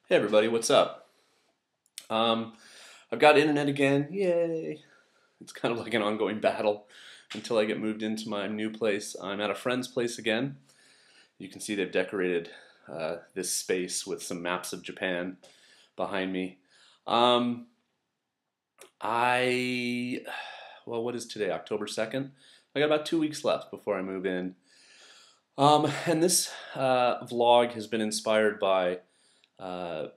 Hey everybody, what's up? Um, I've got internet again, yay! It's kind of like an ongoing battle until I get moved into my new place. I'm at a friend's place again. You can see they've decorated this space with some maps of Japan behind me. Um, I, well, what is today? October 2nd? I got about 2 weeks left before I move in. And this vlog has been inspired by uh,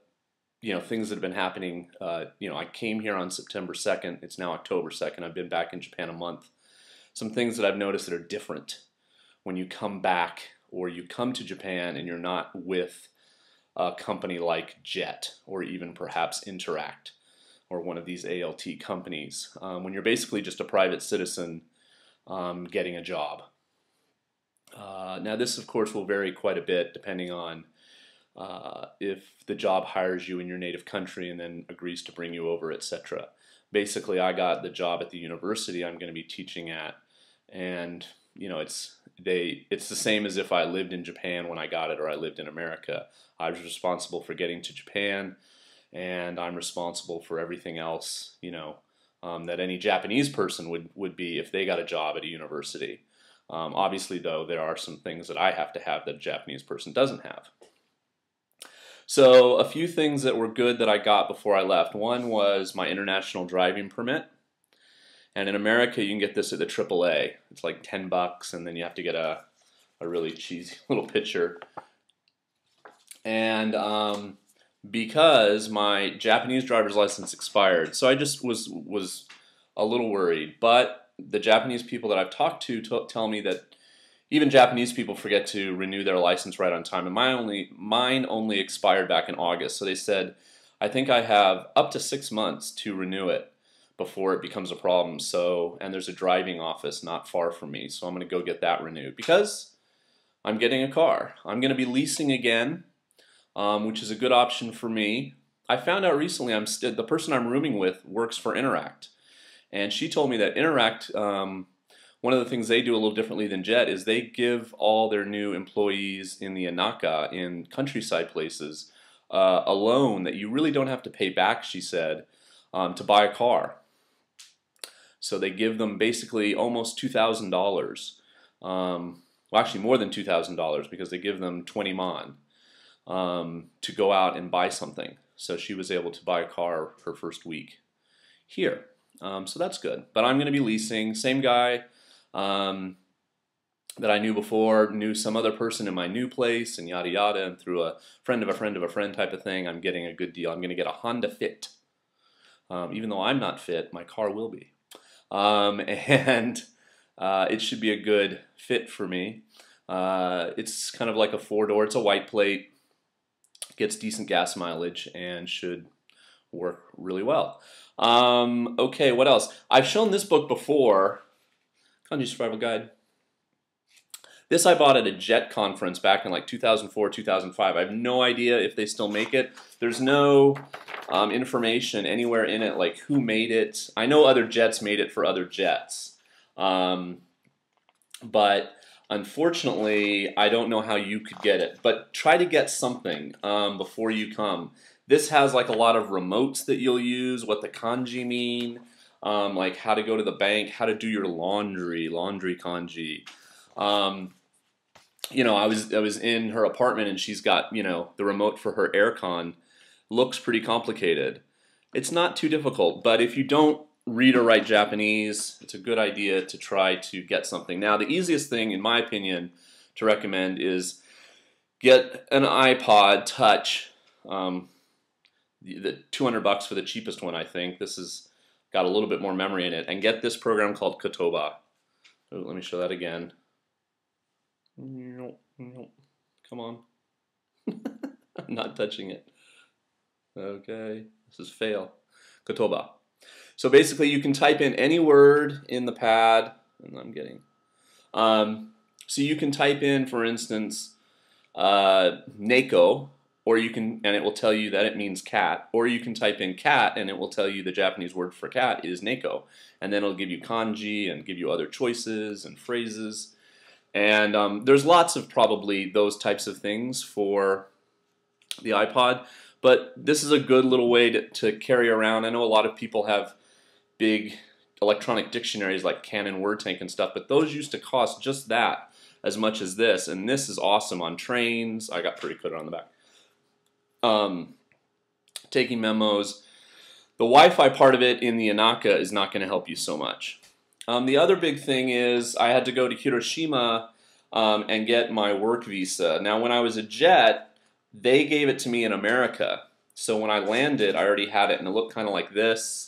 things that have been happening. I came here on September 2nd. It's now October 2nd. I've been back in Japan a month. Some things that I've noticed that are different when you come back or you come to Japan and you're not with a company like Jet or even perhaps Interact or one of these ALT companies. When you're basically just a private citizen getting a job. Now this of course will vary quite a bit depending on if the job hires you in your native country and then agrees to bring you over, etc. Basically, I got the job at the university I'm going to be teaching at, and it's the same as if I lived in Japan when I got it or I lived in America. I was responsible for getting to Japan, and I'm responsible for everything else, that any Japanese person would be if they got a job at a university. Obviously, though, there are some things that I have to have that a Japanese person doesn't have. So a few things that were good that I got before I left. One was my international driving permit. And in America, you can get this at the AAA. It's like $10, and then you have to get a really cheesy little picture. And because my Japanese driver's license expired, so I just was a little worried. But the Japanese people that I've talked to tell me that even Japanese people forget to renew their license right on time, and mine only expired back in August. So they said, I think I have up to 6 months to renew it before it becomes a problem. So, and there's a driving office not far from me, so I'm going to go get that renewed because I'm getting a car. I'm going to be leasing again, which is a good option for me. I found out recently the person I'm rooming with works for Interact, and she told me that Interact. One of the things they do a little differently than Jet is they give all their new employees in the Inaka, in countryside places, a loan that you really don't have to pay back, she said, to buy a car. So they give them basically almost $2,000. Well, actually more than $2,000 because they give them 20 man to go out and buy something. So she was able to buy a car her first week here. So that's good. But I'm going to be leasing. Same guy that I knew before, knew some other person in my new place, and yada yada, and through a friend of a friend of a friend type of thing, I'm getting a good deal. I'm going to get a Honda Fit. Even though I'm not fit, my car will be. And it should be a good fit for me. It's kind of like a four-door. It's a white plate. Gets decent gas mileage and should work really well. Okay, what else? I've shown this book before. Kanji Survival Guide. This I bought at a Jet conference back in like 2004, 2005. I have no idea if they still make it. There's no information anywhere in it like who made it. I know other Jets made it for other Jets. But unfortunately, I don't know how you could get it. But try to get something before you come. This has like a lot of remotes that you'll use, what the kanji mean. Like how to go to the bank, how to do your laundry kanji. I was in her apartment and she's got, the remote for her aircon. Looks pretty complicated. It's not too difficult, but if you don't read or write Japanese, it's a good idea to try to get something. Now, the easiest thing, in my opinion, to recommend is get an iPod Touch. The $200 for the cheapest one, I think. This is got a little bit more memory in it, and get this program called Kotoba. Oh, let me show that again. Come on. I'm not touching it. Okay, this is fail. Kotoba. So basically you can type in any word in the pad, and I'm getting. So you can type in, for instance, Neko, or you can, and it will tell you that it means cat, or you can type in cat and it will tell you the Japanese word for cat is neko, and then it'll give you kanji and give you other choices and phrases, and there's lots of probably those types of things for the iPod, but this is a good little way to carry around. I know a lot of people have big electronic dictionaries like Canon Word Tank and stuff, but those used to cost just that as much as this, and this is awesome on trains. I got pretty clear on the back. Taking memos. The Wi-Fi part of it in the Inaka is not going to help you so much. The other big thing is I had to go to Hiroshima and get my work visa. Now when I was a jet, they gave it to me in America. So when I landed, I already had it, and it looked kind of like this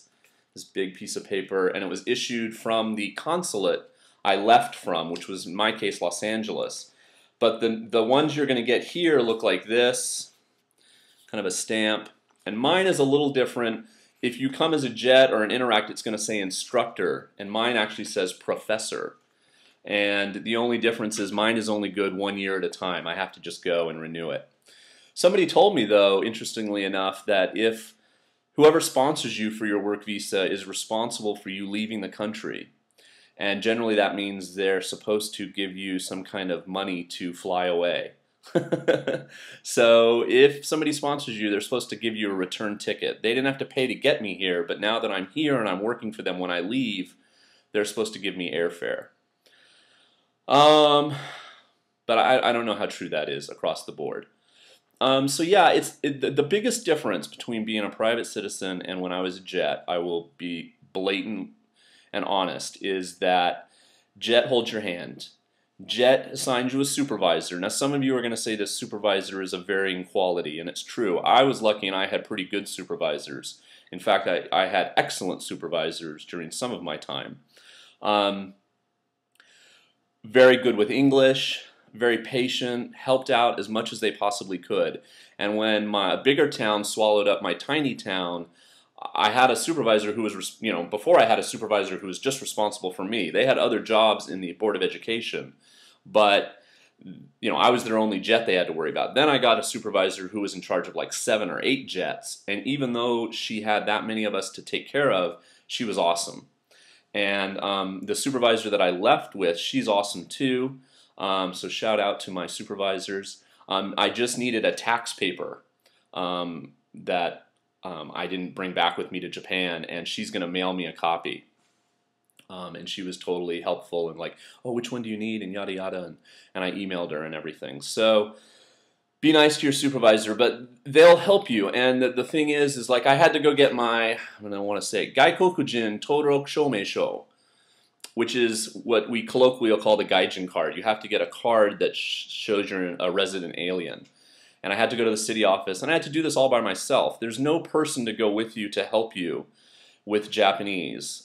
big piece of paper, and it was issued from the consulate I left from, which was in my case Los Angeles. But the ones you're going to get here look like this, kind of a stamp, and mine is a little different. If you come as a jet or an Interact, it's going to say instructor, and mine actually says professor. And the only difference is mine is only good 1 year at a time. I have to just go and renew it. Somebody told me, though, interestingly enough, that if whoever sponsors you for your work visa is responsible for you leaving the country, and generally that means they're supposed to give you some kind of money to fly away. So if somebody sponsors you, they're supposed to give you a return ticket. They didn't have to pay to get me here, but now that I'm here and I'm working for them when I leave, they're supposed to give me airfare. But I don't know how true that is across the board. So yeah, the biggest difference between being a private citizen and when I was a jet, I will be blatant and honest, is that jet holds your hand. Jet assigns you a supervisor. Now some of you are going to say this supervisor is of varying quality, and it's true. I was lucky and I had pretty good supervisors. In fact, I had excellent supervisors during some of my time. Very good with English, very patient, helped out as much as they possibly could. And when my bigger town swallowed up my tiny town, I had a supervisor who was, before I had a supervisor who was just responsible for me. They had other jobs in the Board of Education, but I was their only jet they had to worry about. Then I got a supervisor who was in charge of like 7 or 8 jets, and even though she had that many of us to take care of, she was awesome. And the supervisor that I left with, she's awesome too. So shout out to my supervisors. I just needed a tax paper that I didn't bring back with me to Japan, and she's going to mail me a copy. And she was totally helpful and like, oh, which one do you need, and yada yada, and I emailed her and everything. So be nice to your supervisor, but they'll help you. And the thing is like I had to go get my, I don't want to say, Gaikokujin Todoroku Shomeisho, which is what we colloquially call the Gaijin card. You have to get a card that shows you're a resident alien. And I had to go to the city office, and I had to do this all by myself. There's no person to go with you to help you with Japanese.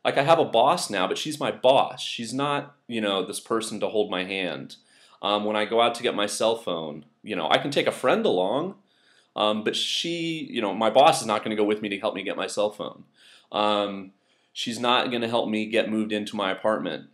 Like I have a boss now, but she's my boss. She's not, this person to hold my hand. When I go out to get my cell phone, I can take a friend along, but my boss is not going to go with me to help me get my cell phone. She's not going to help me get moved into my apartment.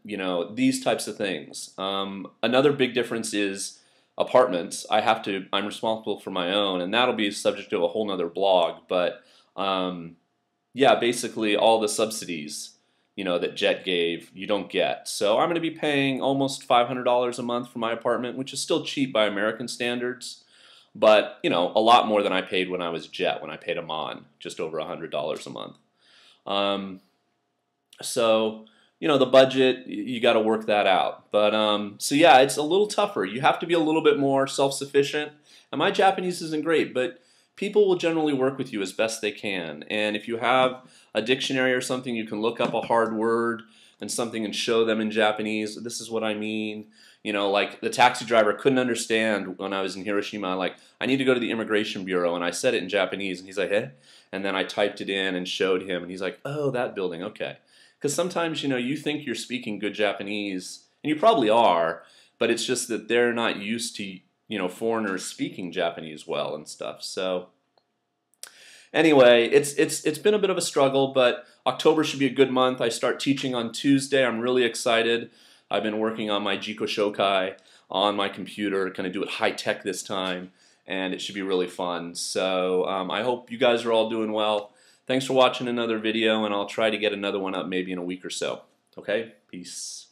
These types of things. Another big difference is apartments. I'm responsible for my own, and that'll be subject to a whole nother blog. But yeah, basically all the subsidies that JET gave, you don't get. So I'm going to be paying almost $500 a month for my apartment, which is still cheap by American standards, but a lot more than I paid when I was JET, when I paid Amman, just over $100 a month. So the budget, you got to work that out. But so yeah, it's a little tougher. You have to be a little bit more self-sufficient. And my Japanese isn't great, but people will generally work with you as best they can. And if you have a dictionary or something, you can look up a hard word and something and show them in Japanese, this is what I mean. Like the taxi driver couldn't understand when I was in Hiroshima, like, I need to go to the immigration bureau, and I said it in Japanese, and he's like, eh? And then I typed it in and showed him, and he's like, oh, that building, okay. Because sometimes, you think you're speaking good Japanese, and you probably are, but it's just that they're not used to, foreigners speaking Japanese well and stuff. So anyway, it's been a bit of a struggle, but October should be a good month. I start teaching on Tuesday. I'm really excited. I've been working on my Jiko Shokai on my computer, kind of do it high tech this time, and it should be really fun. So I hope you guys are all doing well. Thanks for watching another video, and I'll try to get another one up maybe in a week or so. Okay? Peace.